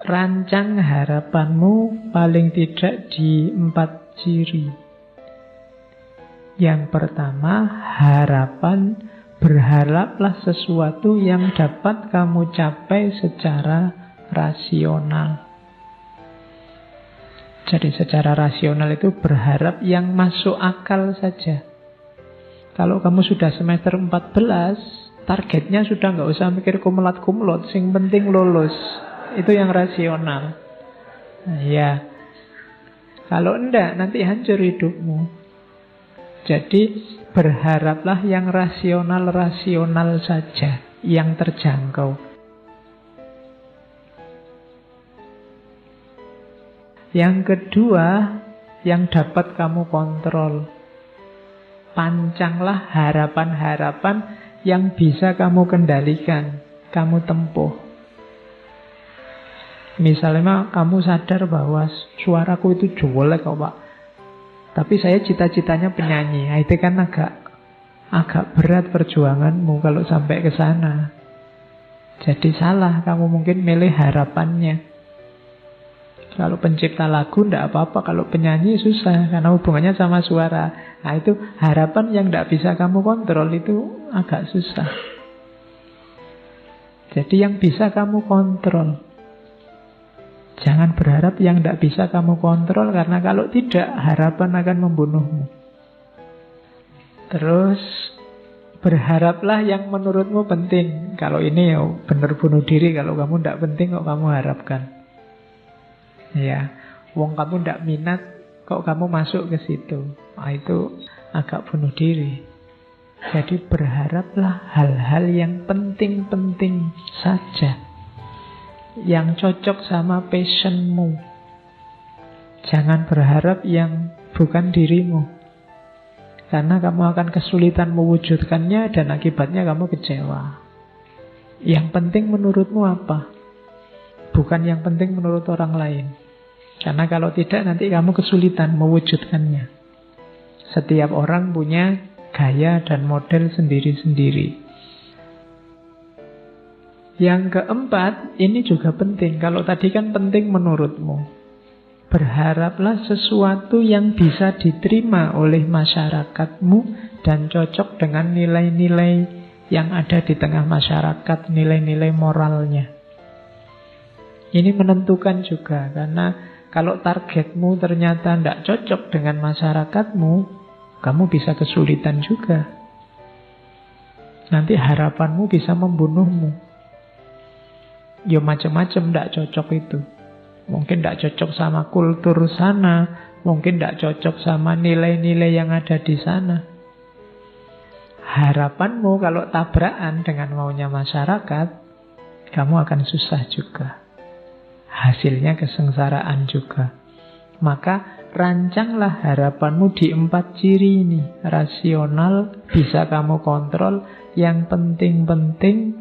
rancang harapanmu paling tidak di 4 ciri. Yang pertama, harapan, berharaplah sesuatu yang dapat kamu capai secara rasional. Jadi secara rasional itu berharap yang masuk akal saja. Kalau kamu sudah semester 14, targetnya sudah nggak usah mikir kumulat-kumulot, sing penting lulus. Itu yang rasional. Nah, ya. Kalau enggak, nanti hancur hidupmu. Jadi berharaplah yang rasional-rasional saja, yang terjangkau. Yang kedua, yang dapat kamu kontrol. Pancanglah harapan-harapan yang bisa kamu kendalikan, kamu tempuh. Misalnya kamu sadar bahwa suaraku itu jelek kok Pak, tapi saya cita-citanya penyanyi. Nah, itu kan agak berat perjuanganmu kalau sampai ke sana. Jadi salah kamu mungkin milih harapannya. Kalau pencipta lagu tidak apa-apa, kalau penyanyi susah karena hubungannya sama suara. Nah, itu harapan yang tidak bisa kamu kontrol, itu agak susah. Jadi yang bisa kamu kontrol. Jangan berharap yang tidak bisa kamu kontrol, karena kalau tidak, harapan akan membunuhmu. Terus berharaplah yang menurutmu penting. Kalau ini ya benar bunuh diri. Kalau kamu tidak penting kok kamu harapkan. Ya, wong kamu tidak minat kok kamu masuk ke situ. Nah, itu agak bunuh diri. Jadi berharaplah hal-hal yang penting-penting saja, yang cocok sama passionmu. Jangan berharap yang bukan dirimu, karena kamu akan kesulitan mewujudkannya dan akibatnya kamu kecewa. Yang penting menurutmu apa? Bukan yang penting menurut orang lain. Karena kalau tidak nanti kamu kesulitan mewujudkannya. Setiap orang punya gaya dan model sendiri-sendiri. Yang keempat, ini juga penting. Kalau tadi kan penting menurutmu. Berharaplah sesuatu yang bisa diterima oleh masyarakatmu dan cocok dengan nilai-nilai yang ada di tengah masyarakat, nilai-nilai moralnya. Ini menentukan juga, karena kalau targetmu ternyata tidak cocok dengan masyarakatmu, kamu bisa kesulitan juga. Nanti harapanmu bisa membunuhmu. Ya macam-macam tidak cocok itu. Mungkin tidak cocok sama kultur sana, mungkin tidak cocok sama nilai-nilai yang ada di sana. Harapanmu kalau tabrakan dengan maunya masyarakat, kamu akan susah juga. Hasilnya kesengsaraan juga. Maka rancanglah harapanmu di 4 ciri ini. Rasional, bisa kamu kontrol. Yang penting-penting.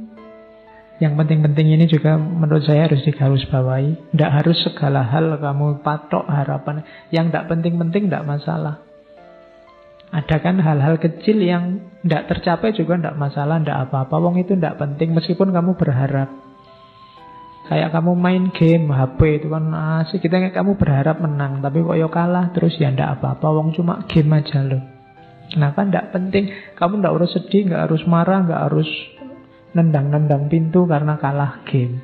Yang penting-penting ini juga menurut saya harus digarisbawahi. Tidak harus segala hal kamu patok harapan. Yang tidak penting-penting tidak masalah. Ada kan hal-hal kecil yang tidak tercapai juga tidak masalah, tidak apa-apa. Wong itu tidak penting meskipun kamu berharap. Kayak kamu main game HP itu kan asik, kamu berharap menang, tapi kok ya kalah terus ya ndak apa-apa, wong cuma game aja loh. Kenapa ndak penting? Kamu ndak harus sedih, nggak harus marah, nggak harus nendang-nendang pintu karena kalah game.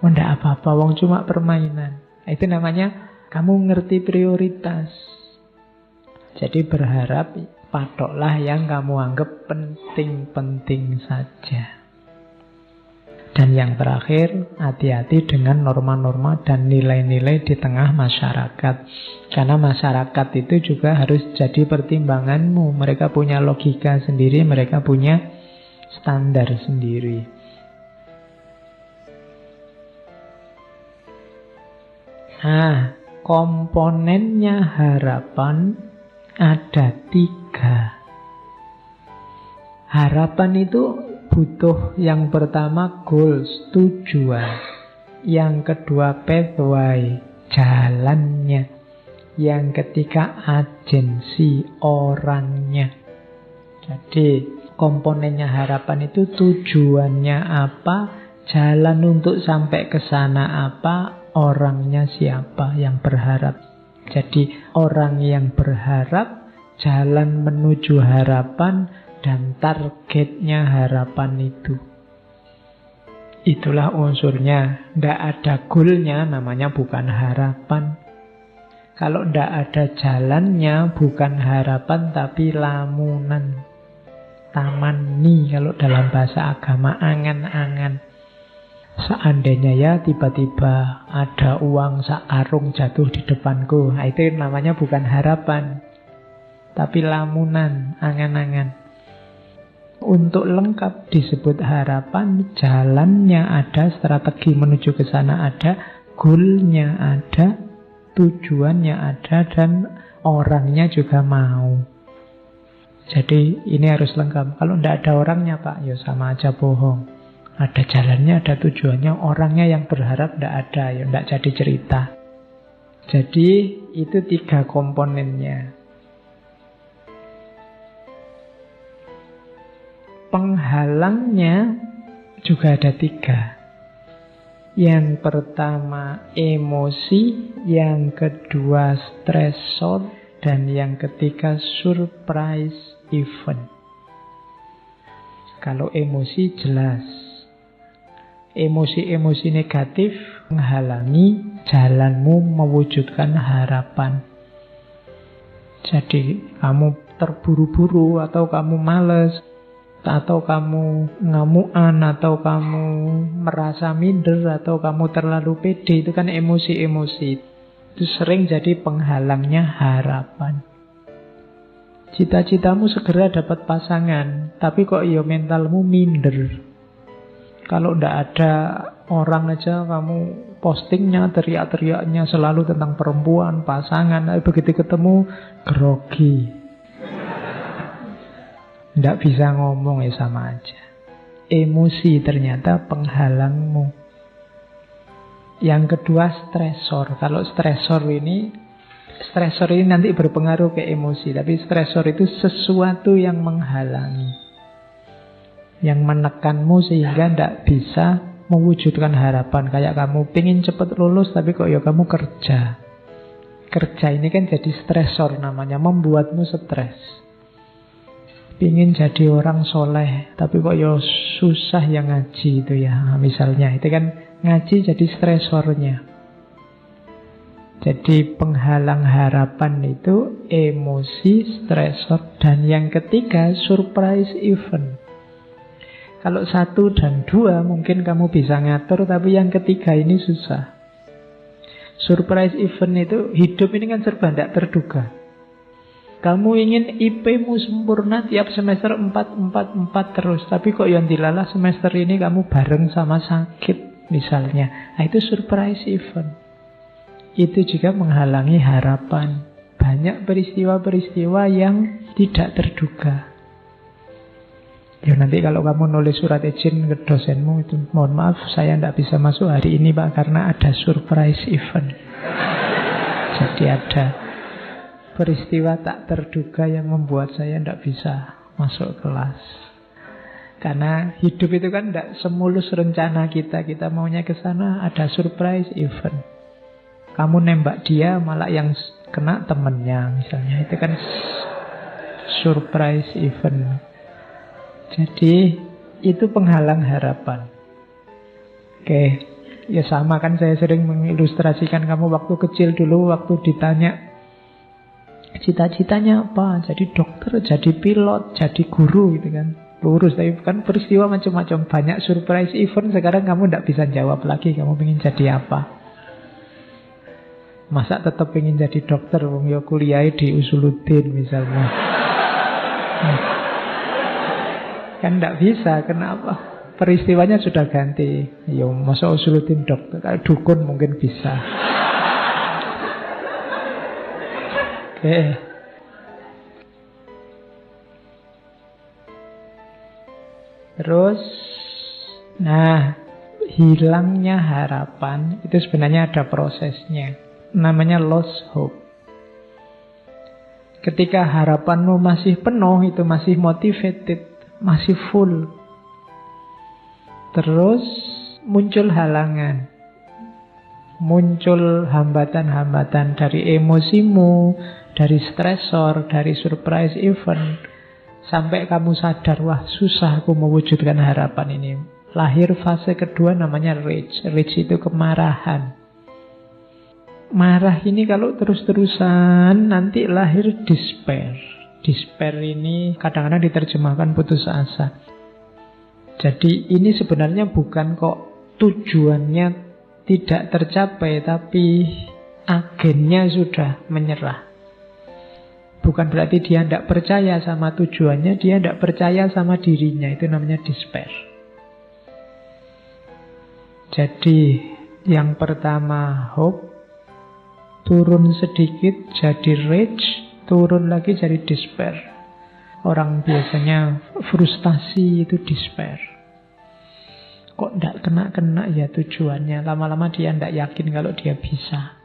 Oh ndak apa-apa, wong cuma permainan. Itu namanya kamu ngerti prioritas. Jadi berharap patoklah yang kamu anggap penting-penting saja. Dan yang terakhir, hati-hati dengan norma-norma dan nilai-nilai di tengah masyarakat. Karena masyarakat itu juga harus jadi pertimbanganmu. Mereka punya logika sendiri, mereka punya standar sendiri. Nah, komponennya harapan ada 3. Harapan itu butuh yang pertama goals, tujuan. Yang kedua pathway, jalannya. Yang ketiga agensi, orangnya. Jadi komponennya harapan itu tujuannya apa, Jalan untuk sampai ke sana apa, orangnya siapa yang berharap. Jadi orang yang berharap, jalan menuju harapan, dan targetnya harapan itu. Itulah unsurnya. Tidak ada goalnya, namanya bukan harapan. Kalau tidak ada jalannya, bukan harapan tapi lamunan. Tamanni kalau dalam bahasa agama, angan-angan. Seandainya ya tiba-tiba ada uang sakarung jatuh di depanku, nah, itu namanya bukan harapan tapi lamunan, angan-angan. Untuk lengkap disebut harapan, jalannya ada, strategi menuju ke sana ada, goalnya ada, tujuannya ada, dan orangnya juga mau. Jadi ini harus lengkap. Kalau tidak ada orangnya Pak, ya sama aja bohong. Ada jalannya, ada tujuannya, orangnya yang berharap tidak ada, ya tidak jadi cerita. Jadi itu 3 komponennya. Penghalangnya juga ada 3. Yang pertama emosi, yang kedua stresor, dan yang ketiga surprise event. Kalau emosi jelas, emosi-emosi negatif menghalangi jalanmu mewujudkan harapan. Jadi kamu terburu-buru, atau kamu malas, atau kamu ngamuan, atau kamu merasa minder, atau kamu terlalu pede, itu kan emosi-emosi. Itu sering jadi penghalangnya harapan. Cita-citamu segera dapat pasangan, tapi kok ya mentalmu minder. Kalau ndak ada orang aja kamu postingnya, teriak-teriaknya selalu tentang perempuan, pasangan, begitu ketemu grogi. Ndak bisa ngomong, ya sama aja. Emosi ternyata penghalangmu. Yang kedua stresor. Kalau stresor ini nanti berpengaruh ke emosi, tapi stresor itu sesuatu yang menghalangi, yang menekanmu sehingga tidak bisa mewujudkan harapan. Kayak kamu pingin cepat lulus, tapi kok ya kamu kerja. Kerja ini kan jadi stresor namanya, membuatmu stres. Pingin jadi orang soleh, tapi kok ya susah yang ngaji itu ya. Nah, misalnya, itu kan ngaji jadi stresornya. Jadi penghalang harapan itu emosi, stresor, dan yang ketiga surprise event. Kalau 1 dan 2 mungkin kamu bisa ngatur, tapi yang ketiga ini susah. Surprise event itu, hidup ini kan serba tidak terduga. Kamu ingin IP-mu sempurna tiap semester 4 terus, tapi kok yang dilalah semester ini kamu bareng sama sakit misalnya. Nah, itu surprise event. Itu juga menghalangi harapan. Banyak peristiwa-peristiwa yang tidak terduga. Ya nanti kalau kamu nulis surat izin ke dosenmu itu, mohon maaf saya tidak bisa masuk hari ini Pak, karena ada surprise event. Jadi ada peristiwa tak terduga yang membuat saya tidak bisa masuk kelas. Karena hidup itu kan tidak semulus rencana kita. Kita maunya ke sana, ada surprise event. Kamu nembak dia, malah yang kena temennya misalnya. Itu kan surprise event. Jadi itu penghalang harapan. Oke, ya sama kan, saya sering mengilustrasikan kamu waktu kecil dulu, waktu ditanya cita-citanya apa, jadi dokter, jadi pilot, jadi guru gitu kan. Lurus, tapi kan peristiwa macam-macam, banyak surprise event. Sekarang kamu tidak bisa jawab lagi kamu ingin jadi apa. Masa tetap ingin jadi dokter, wong ya kuliah di Usuluddin misalnya. Kan tidak bisa, kenapa? Peristiwanya sudah ganti. Ya masa Usuluddin dokter, kalau dukun mungkin bisa. Oke. Terus, nah, hilangnya harapan itu sebenarnya ada prosesnya. Namanya lost hope. Ketika harapanmu masih penuh, itu masih motivated, masih full. Terus muncul halangan, muncul hambatan-hambatan dari emosimu, dari stresor, dari surprise event, sampai kamu sadar, wah susah aku mewujudkan harapan ini. Lahir fase kedua namanya rage. Rage itu kemarahan. Marah ini kalau terus-terusan nanti lahir despair. Despair ini kadang-kadang diterjemahkan putus asa. Jadi ini sebenarnya bukan kok tujuannya tidak tercapai, tapi agennya sudah menyerah. Bukan berarti dia tidak percaya sama tujuannya, dia tidak percaya sama dirinya. Itu namanya despair. Jadi yang pertama hope, turun sedikit jadi rage, turun lagi jadi despair. Orang biasanya frustasi itu despair. Kok tidak kena-kena ya tujuannya. Lama-lama dia tidak yakin kalau dia bisa.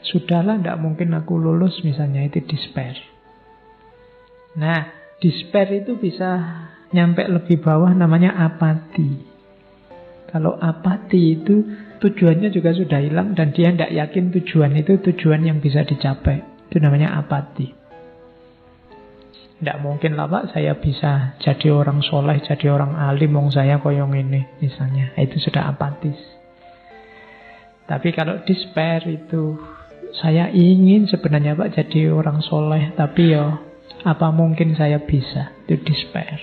Sudahlah, tidak mungkin aku lulus misalnya, itu despair. Nah, despair itu bisa nyampe lebih bawah, namanya apati. Kalau apati itu tujuannya juga sudah hilang dan dia tidak yakin tujuan itu tujuan yang bisa dicapai. Itu namanya apati. Tidak mungkin lah Pak, saya bisa jadi orang soleh, jadi orang alim, wong saya koyong ini misalnya. Itu sudah apatis. Tapi kalau despair itu, saya ingin sebenarnya Pak jadi orang soleh, tapi ya apa mungkin saya bisa. Itu despair.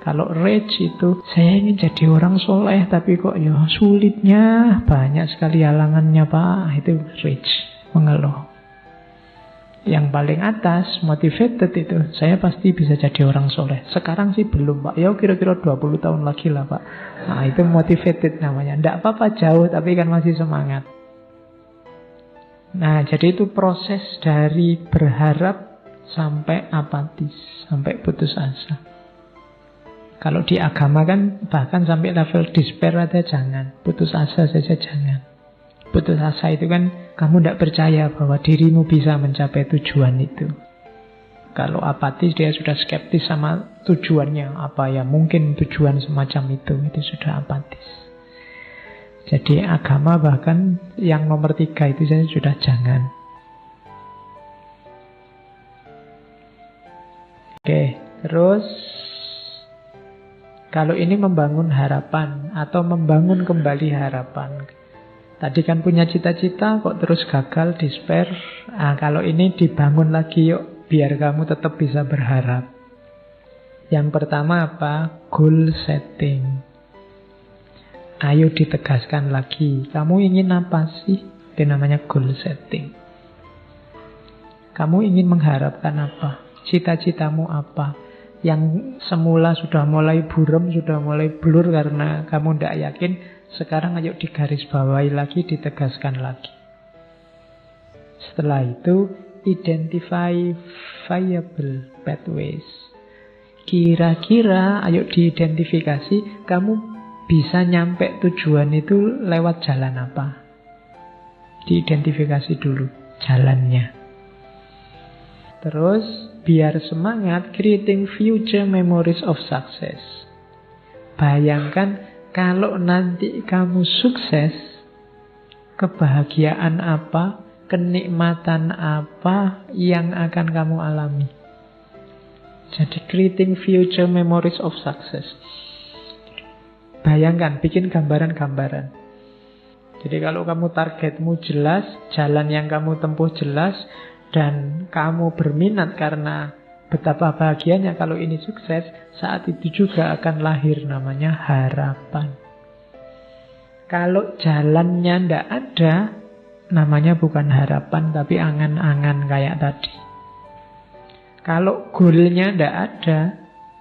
Kalau rage itu, saya ingin jadi orang soleh, tapi kok ya sulitnya, banyak sekali halangannya Pak. Itu rage, mengeluh. Yang paling atas, motivated itu, saya pasti bisa jadi orang soleh. Sekarang sih belum Pak, ya kira-kira 20 tahun lagi lah Pak. Nah itu motivated namanya. Tidak apa-apa jauh, tapi kan masih semangat. Nah jadi itu proses dari berharap sampai apatis, sampai putus asa. Kalau di agama kan bahkan sampai level despair aja jangan. Putus asa saja jangan. Putus asa itu kan kamu tidak percaya bahwa dirimu bisa mencapai tujuan itu. Kalau apatis dia sudah skeptis sama tujuannya. Apa ya mungkin tujuan semacam itu sudah apatis. Jadi agama bahkan yang nomor 3 itu saja sudah jangan. Oke, terus kalau ini membangun harapan atau membangun kembali harapan. Tadi kan punya cita-cita kok terus gagal, despair. Nah, kalau ini dibangun lagi yuk biar kamu tetap bisa berharap. Yang pertama apa? Goal setting. Ayo ditegaskan lagi. Kamu ingin apa sih? Itu namanya goal setting. Kamu ingin mengharapkan apa? Cita-citamu apa? Yang semula sudah mulai buram, sudah mulai blur karena kamu tidak yakin, sekarang ayo digarisbawahi lagi, ditegaskan lagi. Setelah itu, identify viable pathways. Kira-kira ayo diidentifikasi, kamu bisa nyampe tujuan itu lewat jalan apa? Diidentifikasi dulu jalannya. Terus biar semangat, creating future memories of success. Bayangkan kalau nanti kamu sukses, kebahagiaan apa, kenikmatan apa yang akan kamu alami. Jadi creating future memories of success. Bayangkan, bikin gambaran-gambaran. Jadi kalau kamu targetmu jelas, jalan yang kamu tempuh jelas, dan kamu berminat karena betapa bahagianya kalau ini sukses, saat itu juga akan lahir namanya harapan. Kalau jalannya ndak ada, namanya bukan harapan tapi angan-angan kayak tadi. Kalau goalnya ndak ada,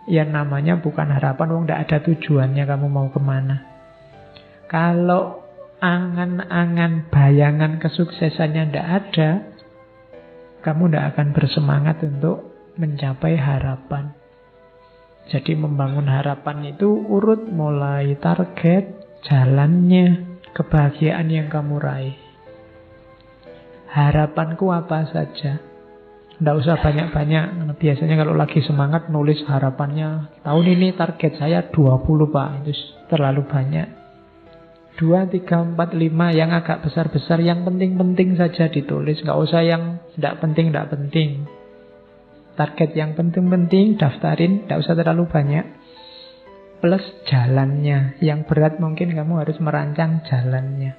ya namanya bukan harapan, wong ndak ada tujuannya kamu mau kemana. Kalau angan-angan bayangan kesuksesannya ndak ada, kamu tidak akan bersemangat untuk mencapai harapan. Jadi membangun harapan itu urut mulai target, jalannya, kebahagiaan yang kamu raih. Harapanku apa saja? Nggak usah banyak-banyak. Biasanya kalau lagi semangat nulis harapannya, tahun ini target saya 20 Pak. Itu terlalu banyak. 2, 3, 4, 5 yang agak besar-besar, yang penting-penting saja ditulis. Nggak usah yang nggak penting. Target yang penting-penting daftarin, nggak usah terlalu banyak. Plus jalannya. Yang berat mungkin kamu harus merancang jalannya.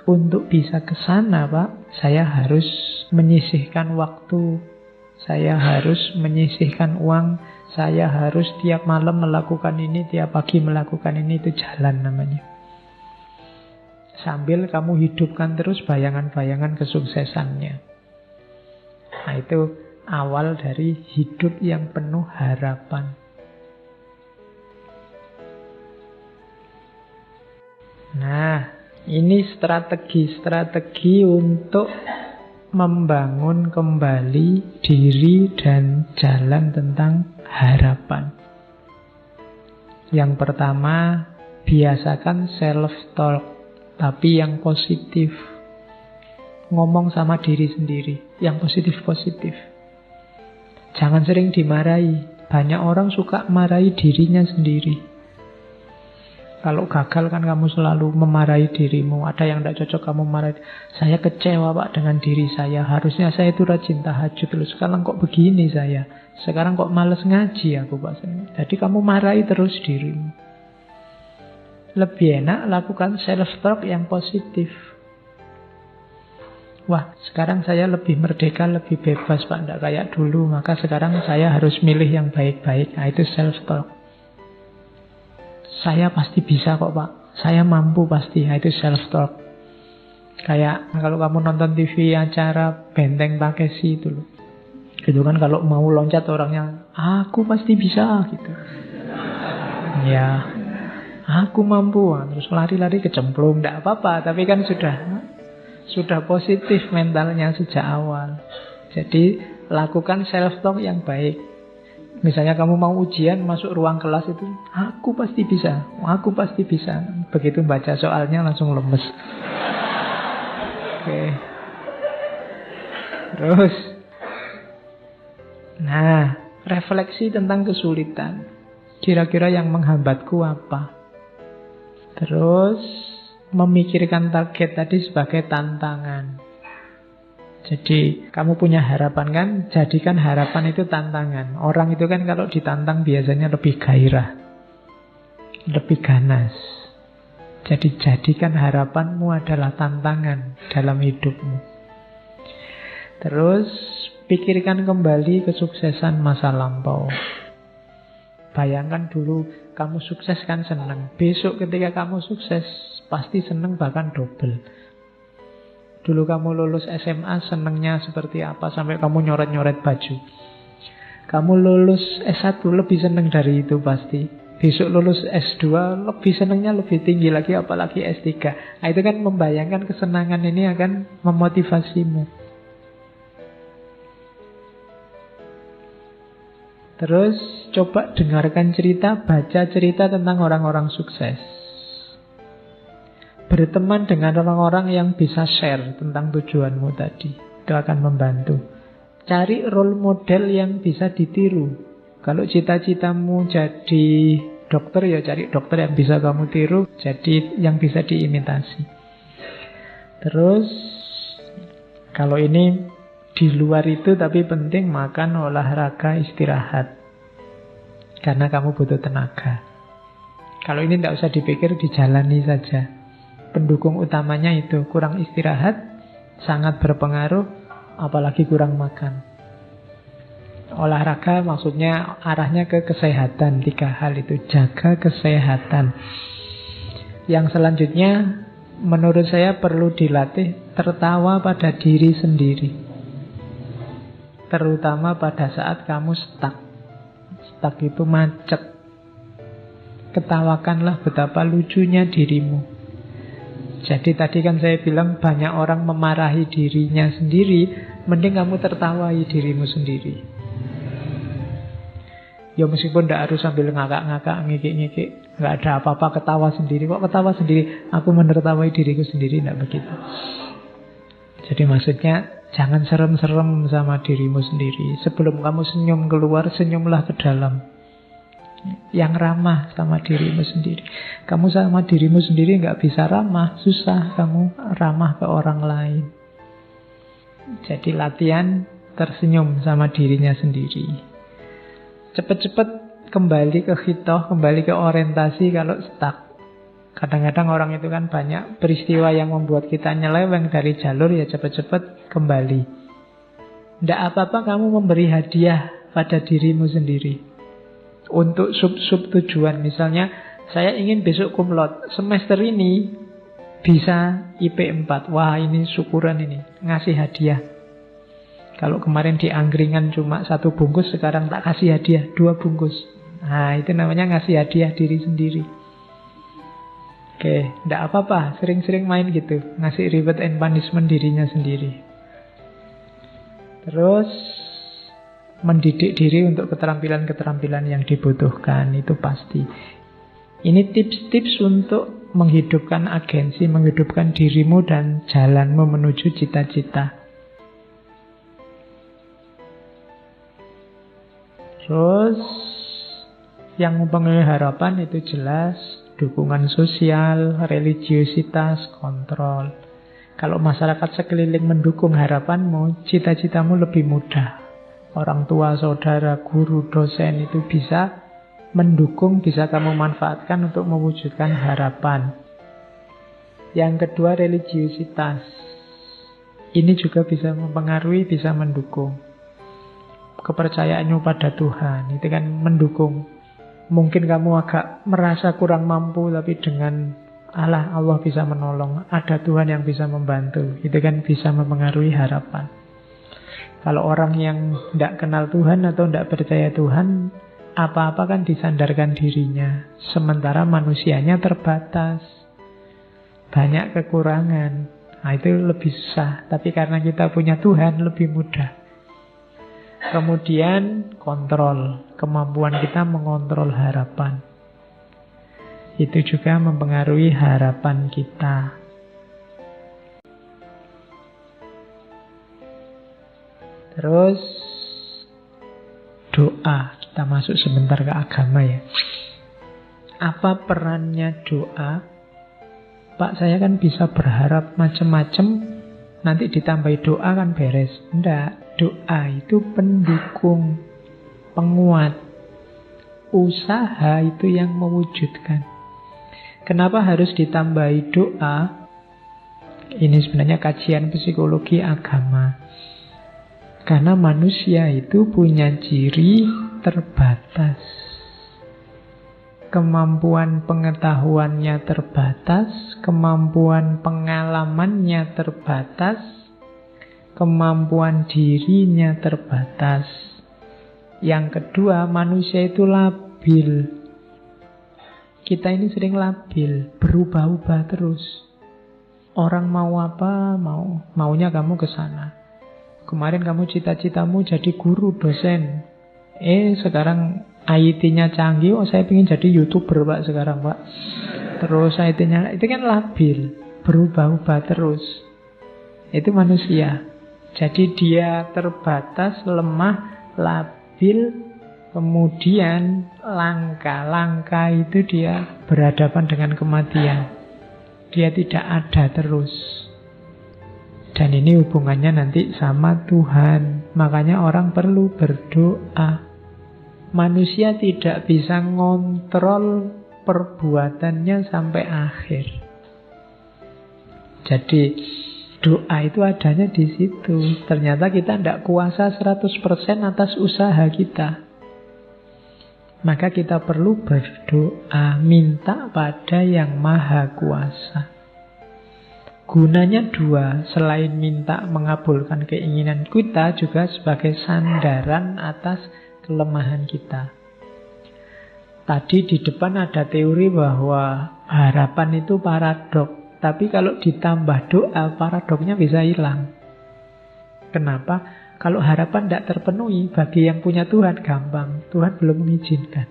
Untuk bisa ke sana Pak, saya harus menyisihkan waktu, saya harus menyisihkan uang, saya harus tiap malam melakukan ini, tiap pagi melakukan ini. Itu jalan namanya. Sambil kamu hidupkan terus bayangan-bayangan kesuksesannya. Nah, itu awal dari hidup yang penuh harapan. Nah, ini strategi untuk membangun kembali diri dan jalan tentang harapan. Yang pertama, biasakan self-talk, tapi yang positif. Ngomong sama diri sendiri, yang positif-positif. Jangan sering dimarahi. Banyak orang suka marahi dirinya sendiri. Kalau gagal kan kamu selalu memarahi dirimu. Ada yang tidak cocok kamu marahi. Saya kecewa Pak dengan diri saya. Harusnya saya itu rajin tahajud. Terus sekarang kok begini saya. Sekarang kok males ngaji aku Pak. Jadi kamu marahi terus dirimu. Lebih enak lakukan self-talk yang positif. Wah, sekarang saya lebih merdeka, lebih bebas Pak. Tidak kayak dulu. Maka sekarang saya harus milih yang baik-baik. Nah, itu self-talk. Saya pasti bisa kok Pak. Saya mampu pasti. Nah, itu self-talk. Kayak kalau kamu nonton TV acara Benteng Takeshi itu loh. Gitu kan kalau mau loncat orangnya, aku pasti bisa gitu. Ya, aku mampu. Terus lari-lari kecemplung. Tidak apa-apa. Tapi kan sudah positif mentalnya sejak awal. Jadi lakukan self-talk yang baik. Misalnya kamu mau ujian, masuk ruang kelas itu, aku pasti bisa. Begitu baca soalnya langsung lemes. Oke. Terus, nah, refleksi tentang kesulitan. Kira-kira yang menghambatku apa? Terus, memikirkan target tadi sebagai tantangan. Jadi kamu punya harapan kan, jadikan harapan itu tantangan. Orang itu kan kalau ditantang biasanya lebih gairah, lebih ganas. Jadi jadikan harapanmu adalah tantangan dalam hidupmu. Terus pikirkan kembali kesuksesan masa lampau. Bayangkan dulu kamu sukses kan senang. Besok ketika kamu sukses pasti senang bahkan double. Dulu kamu lulus SMA senangnya seperti apa sampai kamu nyoret-nyoret baju. Kamu lulus S1 lebih senang dari itu pasti. Besok lulus S2 lebih senangnya lebih tinggi lagi, apalagi S3. Nah, itu kan membayangkan kesenangan ini akan memotivasimu. Terus coba dengarkan cerita, baca cerita tentang orang-orang sukses. Berteman dengan orang-orang yang bisa share tentang tujuanmu tadi. Itu akan membantu. Cari role model yang bisa ditiru. Kalau cita-citamu jadi dokter, ya cari dokter yang bisa kamu tiru. Jadi yang bisa diimitasi. Terus, kalau ini di luar itu tapi penting, makan, olahraga, istirahat. Karena kamu butuh tenaga. Kalau ini tidak usah dipikir, dijalani saja. Pendukung utamanya itu kurang istirahat, sangat berpengaruh, apalagi kurang makan. Olahraga maksudnya arahnya ke kesehatan. 3 hal itu, jaga kesehatan. Yang selanjutnya menurut saya perlu dilatih tertawa pada diri sendiri. Terutama pada saat kamu stuck. Stuck itu macet. Ketawakanlah betapa lucunya dirimu. Jadi tadi kan saya bilang banyak orang memarahi dirinya sendiri. Mending kamu tertawai dirimu sendiri. Ya meskipun tidak harus sambil ngakak-ngakak, ngikik-ngikik. Nggak ada apa-apa, ketawa sendiri. Kok ketawa sendiri? Aku menertawai diriku sendiri, tidak begitu. Jadi maksudnya Jangan serem-serem sama dirimu sendiri. Sebelum kamu senyum keluar, senyumlah ke dalam. Yang ramah sama dirimu sendiri. Kamu sama dirimu sendiri nggak bisa ramah, susah kamu ramah ke orang lain. Jadi latihan tersenyum sama dirinya sendiri. Cepet-cepet kembali ke khitoh, kembali ke orientasi kalau stuck. Kadang-kadang orang itu kan banyak peristiwa yang membuat kita nyeleweng dari jalur, ya cepet-cepet kembali. Tidak apa-apa kamu memberi hadiah pada dirimu sendiri. Untuk sub-sub tujuan, misalnya saya ingin besok cum laude, semester ini bisa IP 4. Wah, ini syukuran ini, ngasih hadiah. Kalau kemarin di angkringan cuma 1 bungkus, sekarang tak kasih hadiah 2 bungkus. Nah, itu namanya ngasih hadiah diri sendiri. Oke, tidak apa-apa, sering-sering main gitu, ngasih reward and punishment dirinya sendiri. Terus mendidik diri untuk keterampilan-keterampilan yang dibutuhkan, itu pasti. Ini tips-tips untuk menghidupkan agensi, menghidupkan dirimu dan jalanmu menuju cita-cita. Terus yang mempengaruhi harapan itu jelas dukungan sosial, religiositas, kontrol. Kalau masyarakat sekeliling mendukung harapanmu, cita-citamu lebih mudah. Orang tua, saudara, guru, dosen itu bisa mendukung, bisa kamu manfaatkan untuk mewujudkan harapan. Yang kedua, religiositas. Ini juga bisa mempengaruhi, bisa mendukung. Kepercayaanmu pada Tuhan, itu kan mendukung. Mungkin kamu agak merasa kurang mampu, tapi dengan Allah bisa menolong. Ada Tuhan yang bisa membantu. Itu kan bisa mempengaruhi harapan. Kalau orang yang tidak kenal Tuhan atau tidak percaya Tuhan, apa-apa kan disandarkan dirinya. Sementara manusianya terbatas. Banyak kekurangan. Nah, itu lebih susah. Tapi karena kita punya Tuhan, lebih mudah. Kemudian kontrol. Kemampuan kita mengontrol harapan. Itu juga mempengaruhi harapan kita. Terus doa. Kita masuk sebentar ke agama ya. Apa perannya doa? Pak, saya kan bisa berharap macam-macam, nanti ditambahi doa kan beres. Enggak, doa itu pendukung, penguat. Usaha itu yang mewujudkan. Kenapa harus ditambahi doa? Ini sebenarnya kajian psikologi agama. Karena manusia itu punya ciri terbatas. Kemampuan pengetahuannya terbatas, kemampuan pengalamannya terbatas, kemampuan dirinya terbatas. Yang kedua, manusia itu labil. Kita ini sering labil, berubah-ubah terus. Orang mau apa, maunya kamu ke sana. Kemarin kamu cita-citamu jadi guru, dosen. Sekarang IT-nya canggih, saya ingin jadi YouTuber Pak sekarang Pak. Terus IT-nya, itu kan labil, berubah-ubah terus. Itu manusia. Jadi dia terbatas, lemah, labil, kemudian langka itu dia berhadapan dengan kematian. Dia tidak ada terus. Dan ini hubungannya nanti sama Tuhan. Makanya orang perlu berdoa. Manusia tidak bisa ngontrol perbuatannya sampai akhir. Jadi doa itu adanya di situ. Ternyata kita tidak kuasa 100% atas usaha kita. Maka kita perlu berdoa, minta pada yang maha kuasa. Gunanya dua, selain minta mengabulkan keinginan kita, juga sebagai sandaran atas kelemahan kita. Tadi di depan ada teori bahwa harapan itu paradok. Tapi kalau ditambah doa, paradoknya bisa hilang. Kenapa? Kalau harapan tidak terpenuhi, bagi yang punya Tuhan gampang. Tuhan belum mengizinkan.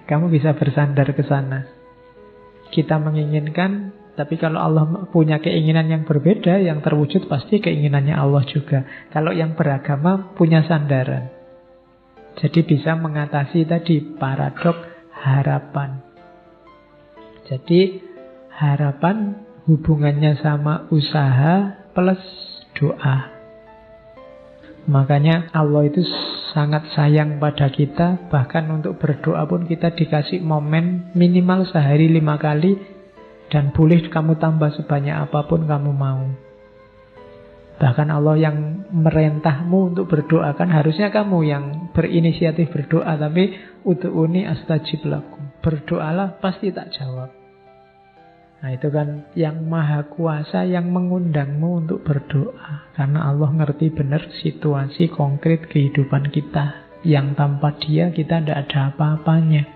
Kamu bisa bersandar ke sana. Kita menginginkan Tapi kalau Allah punya keinginan yang berbeda, yang terwujud pasti keinginannya Allah juga. Kalau yang beragama punya sandaran. Jadi bisa mengatasi tadi paradok harapan. Jadi harapan hubungannya sama usaha plus doa. Makanya Allah itu sangat sayang pada kita. Bahkan untuk berdoa pun kita dikasih momen minimal sehari 5 kali. Dan boleh kamu tambah sebanyak apapun kamu mau. Bahkan Allah yang merintahmu untuk berdoa. Kan harusnya kamu yang berinisiatif berdoa. Tapi ud'uni astajib lakum. Berdoalah pasti tak jawab. Nah itu kan yang maha kuasa yang mengundangmu untuk berdoa. Karena Allah ngerti benar situasi konkret kehidupan kita. Yang tanpa dia kita tidak ada apa-apanya.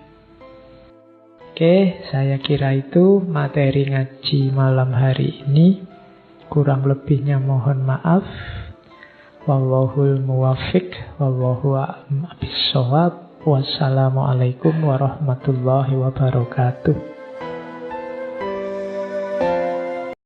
Oke, saya kira itu materi ngaji malam hari ini. Kurang lebihnya mohon maaf. Wallahul muwaffiq. Wallahu a'lam bishawab. Wassalamualaikum warahmatullahi wabarakatuh.